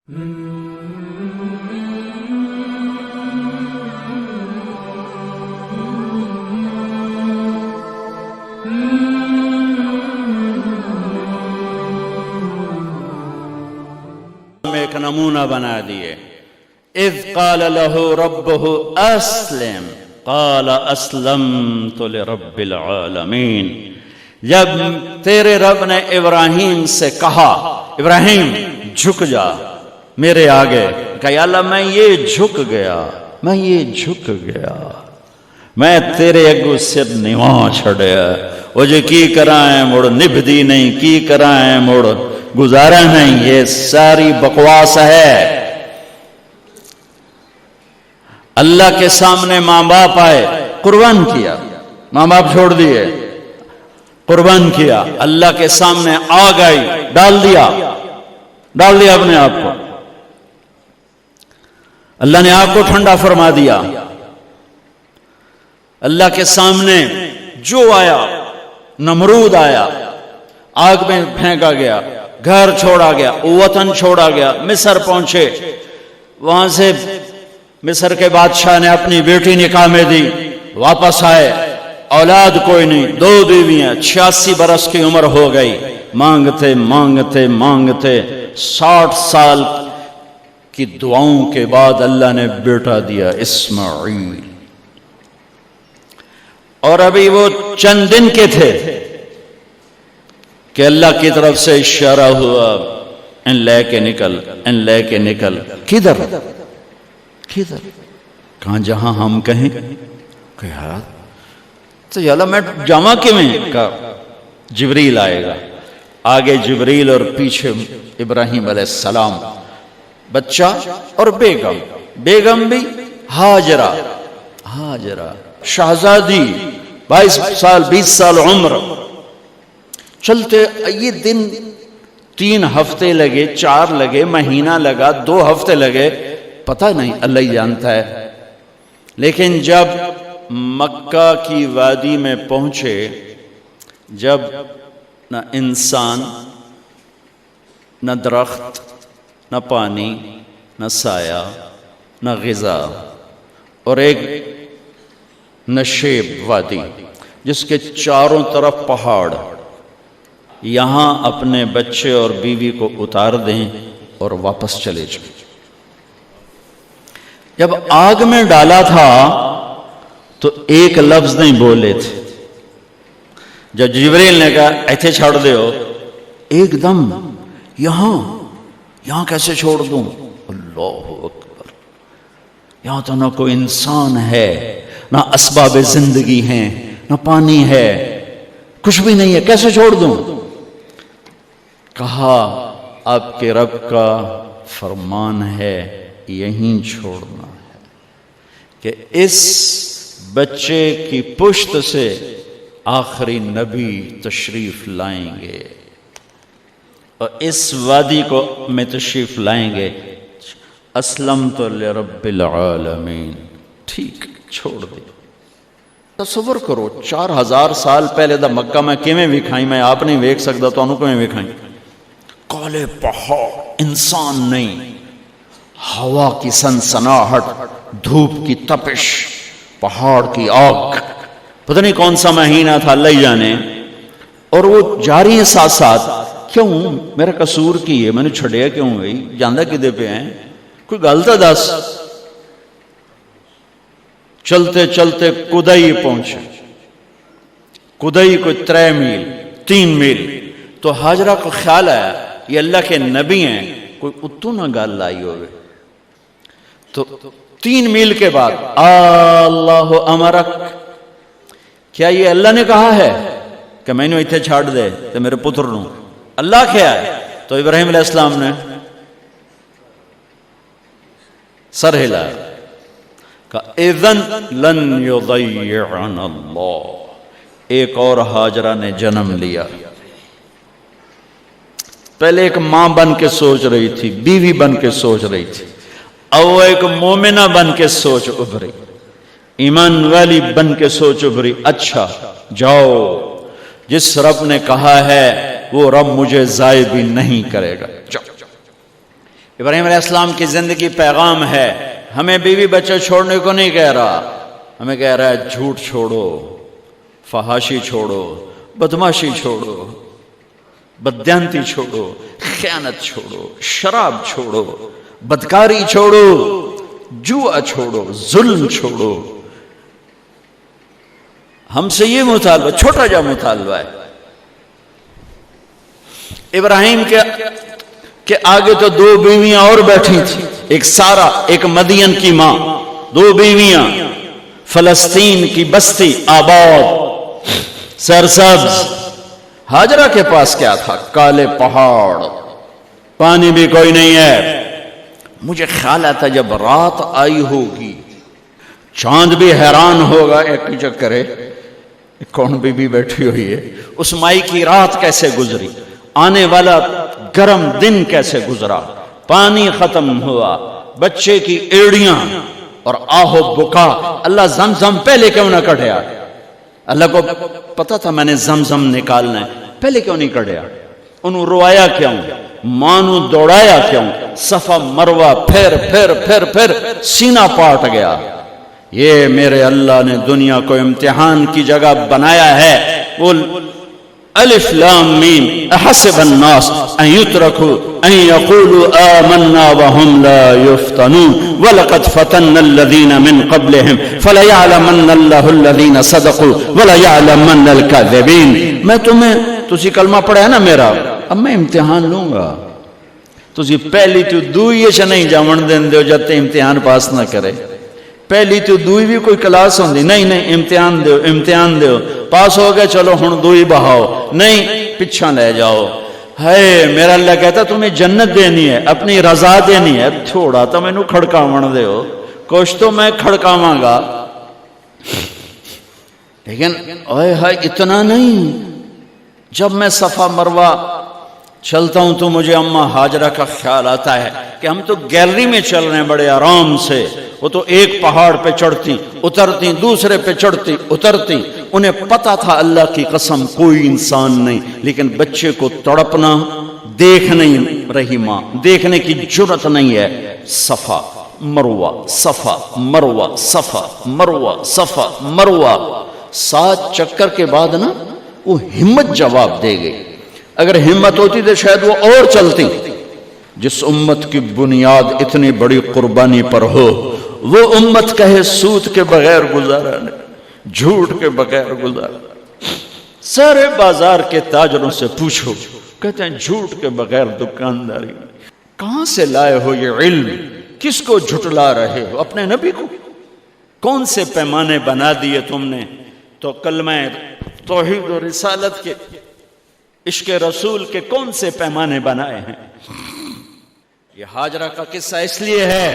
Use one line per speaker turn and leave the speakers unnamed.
ایک نمونہ بنا دیے. اذ قال له ربه اسلم قال اسلمت لرب العالمین. جب تیرے رب نے ابراہیم سے کہا ابراہیم جھک جا میرے آگے، کہا یا اللہ میں یہ جھک گیا میں تیرے اگو سر نواں چھڑیا. وہ جو کی کرائیں مڑ نبھدی نہیں، کی کرائیں مڑ گزارا نہیں، یہ ساری بکواس ہے. اللہ کے سامنے ماں باپ آئے، قربان کیا، ماں باپ چھوڑ دیے، قربان کیا. اللہ کے سامنے آگ آئی، ڈال دیا اپنے آپ کو. اللہ نے آگ کو ٹھنڈا فرما دیا. اللہ کے سامنے جو آیا، نمرود آیا، آگ میں پھینکا گیا، گھر چھوڑا گیا، وطن چھوڑا گیا، مصر پہنچے. وہاں سے مصر کے بادشاہ نے اپنی بیٹی نکاح میں دی، واپس آئے، اولاد کوئی نہیں، 2 بیویاں، 86 برس کی عمر ہو گئی. مانگتے 60 سال کی دعاؤں کے بعد اللہ نے بیٹا دیا اسماعیل. اور ابھی وہ چند دن کے تھے کہ اللہ کی طرف سے اشارہ ہوا، ان لے کے نکل. کدھر؟ کہاں جہاں ہم کہیں کہ یار تو یا اللہ میں جامع کیویں؟ کہا جبریل آئے گا. آگے جبریل اور پیچھے ابراہیم علیہ السلام، بچہ اور بیگم بھی ہاجرہ شہزادی، 22 سال 20 سال عمر. چلتے یہ دن 3 ہفتے لگے، 4 لگے، مہینہ لگا، 2 ہفتے لگے، پتہ نہیں، اللہ ہی جانتا ہے. لیکن جب مکہ کی وادی میں پہنچے، جب نہ انسان، نہ درخت، نہ پانی، نہ سایہ، نہ غذا، اور ایک نشیب وادی جس کے چاروں طرف پہاڑ، یہاں اپنے بچے اور بیوی کو اتار دیں اور واپس چلے جائیں. جب آگ میں ڈالا تھا تو ایک لفظ نہیں بولے تھے. جب جبریل نے کہا ایتھے چھوڑ دے ہو، ایک دم یہاں کیسے چھوڑ دوں؟ اللہ اکبر. یہاں تو نہ کوئی انسان ہے، نہ اسباب زندگی ہیں، نہ پانی ہے، کچھ بھی نہیں ہے، کیسے چھوڑ دوں؟ کہا آپ کے رب کا فرمان ہے یہیں چھوڑنا ہے کہ اس بچے کی پشت سے آخری نبی تشریف لائیں گے اور اس وادی کو میں تشریف لائیں گے. اسلمت لرب العالمین. ٹھیک، چھوڑ دے. تصور کرو 4000 سال پہلے دا مکہ میں کیویں وکھائی، میں آپ نہیں ویکھ سکدا تو انہوں کیویں وکھائی. کالے پہاڑ، انسان نہیں، ہوا کی سنسناہٹ، دھوپ کی تپش، پہاڑ کی آگ. پتہ نہیں کون سا مہینہ تھا، اللہ ہی جانے. اور وہ جاری ہیں ساتھ ساتھ. کیوں؟ میرا قصور کی ہے، میں نے چھڑیا کیوں گئی؟ جاندہ کدے پہ ہیں؟ کوئی غلطہ دس. چلتے کدئی پہنچے. کدئی کوئی 3 میل. تو ہاجرہ کو خیال آیا یہ اللہ کے نبی ہیں، کوئی اتو نہ گال لائی ہوئے. تو 3 میل کے بعد اللہ امرک، کیا یہ اللہ نے کہا ہے کہ میں نے اتنے چھاڑ دے تو میرے پتر نو؟ اللہ کیا ہے؟ تو ابراہیم علیہ السلام نے سر ہلایا، کہا اذن لن یضیعنا اللہ. ایک اور ہاجرہ نے جنم لیا. پہلے ایک ماں بن کے سوچ رہی تھی، بیوی بن کے سوچ رہی تھی، اب وہ ایک مومنہ بن کے سوچ ابھری، ایمان والی بن کے سوچ ابھری. اچھا جاؤ، جس رب نے کہا ہے وہ رب مجھے ضائع بھی نہیں کرے گا. ابراہیم علیہ السلام کی زندگی پیغام ہے، ہمیں بیوی بچے چھوڑنے کو نہیں کہہ رہا، ہمیں کہہ رہا ہے جھوٹ چھوڑو، فحاشی چھوڑو، بدماشی چھوڑو، بددیانتی چھوڑو، خیانت چھوڑو، شراب چھوڑو، بدکاری چھوڑو، جوا چھوڑو، ظلم چھوڑو۔ ہم سے یہ مطالبہ، چھوٹا جا مطالبہ ہے۔ ابراہیم کے آگے تو 2 بیویاں اور بیٹھی تھیں، ایک سارا، ایک مدین کی ماں، 2 بیویاں، فلسطین کی بستی آباد سرسبز۔ ہاجرہ کے پاس کیا تھا؟ کالے پہاڑ، پانی بھی کوئی نہیں ہے۔ مجھے خیال آتا جب رات آئی ہوگی، چاند بھی حیران ہوگا، ایک چکر ہے کون بی بی بیٹھی ہوئی ہے، اس مائی کی رات کیسے گزری، آنے والا گرم دن کیسے گزرا، پانی ختم ہوا، بچے کی ایڑیاں اور آہو بکا۔ اللہ زمزم پہلے کیوں نہ کڑھیا؟ اللہ کو پتا تھا میں نے زمزم نکالنا ہے، پہلے کیوں نہیں کڑھیا؟ انہوں روایا کیوں؟ مانو دوڑایا کیوں؟ صفا مروہ پھر پھر پھر پھر سینہ پاٹ گیا۔ یہ میرے اللہ نے دنیا کو امتحان کی جگہ بنایا ہے۔ قل الف لام میم احسب الناس ان يتركوا ان يقولوا آمنا وهم لا يفتنون ولقد فتنا الذين من قبلهم فليعلمن الله الذين صدقوا وليعلمن الكاذبين۔ میں تسی کلمہ پڑھا ہے نا میرا، اب میں امتحان لوں گا۔ تسی پہلی تو دوئی چ نہیں جاون دین دیو جب تے امتحان پاس نہ کرے۔ پہلی تو دوئی بھی کوئی کلاس ہوندی نہیں، امتحان دیو، امتحان دیو، پاس ہو گئے چلو ہن دوئی بہاؤ، نہیں پچھا لے جاؤ۔ ہے میرا اللہ کہتا تمہیں جنت دینی ہے، اپنی رضا دینی ہے، تھوڑا تو مینوں کھڑکاون دیو، کچھ تو میں کھڑکاواں گا، لیکن اوے ہائے اتنا نہیں۔ جب میں صفا مروہ چلتا ہوں تو مجھے اماں ہاجرہ کا خیال آتا ہے کہ ہم تو گیلری میں چل رہے ہیں بڑے آرام سے، وہ تو ایک پہاڑ پہ چڑھتی اترتی، دوسرے پہ چڑھتی اترتی، انہیں پتا تھا اللہ کی قسم کوئی انسان نہیں، لیکن بچے کو تڑپنا دیکھ نہیں رہی ماں، دیکھنے کی جرت نہیں ہے۔ صفا مروہ، صفا مروہ، صفا مروہ، صفا مروہ، 7 چکر کے بعد نا وہ ہمت جواب دے گئی۔ اگر ہمت ہوتی تو شاید وہ اور چلتی۔ جس امت کی بنیاد اتنی بڑی قربانی پر ہو، وہ امت کہے سود کے بغیر گزارا نہیں، جھوٹ کے بغیر گزارا۔ سارے بازار کے تاجروں سے پوچھو، کہتے ہیں جھوٹ کے بغیر دکانداری۔ کہاں سے لائے ہو یہ علم؟ کس کو جھٹلا رہے ہو؟ اپنے نبی کو؟ کون سے پیمانے بنا دیے تم نے؟ تو کلمہ توحید و رسالت کے، عشق رسول کے کون سے پیمانے بنائے ہیں؟ یہ ہاجرہ کا قصہ اس لیے ہے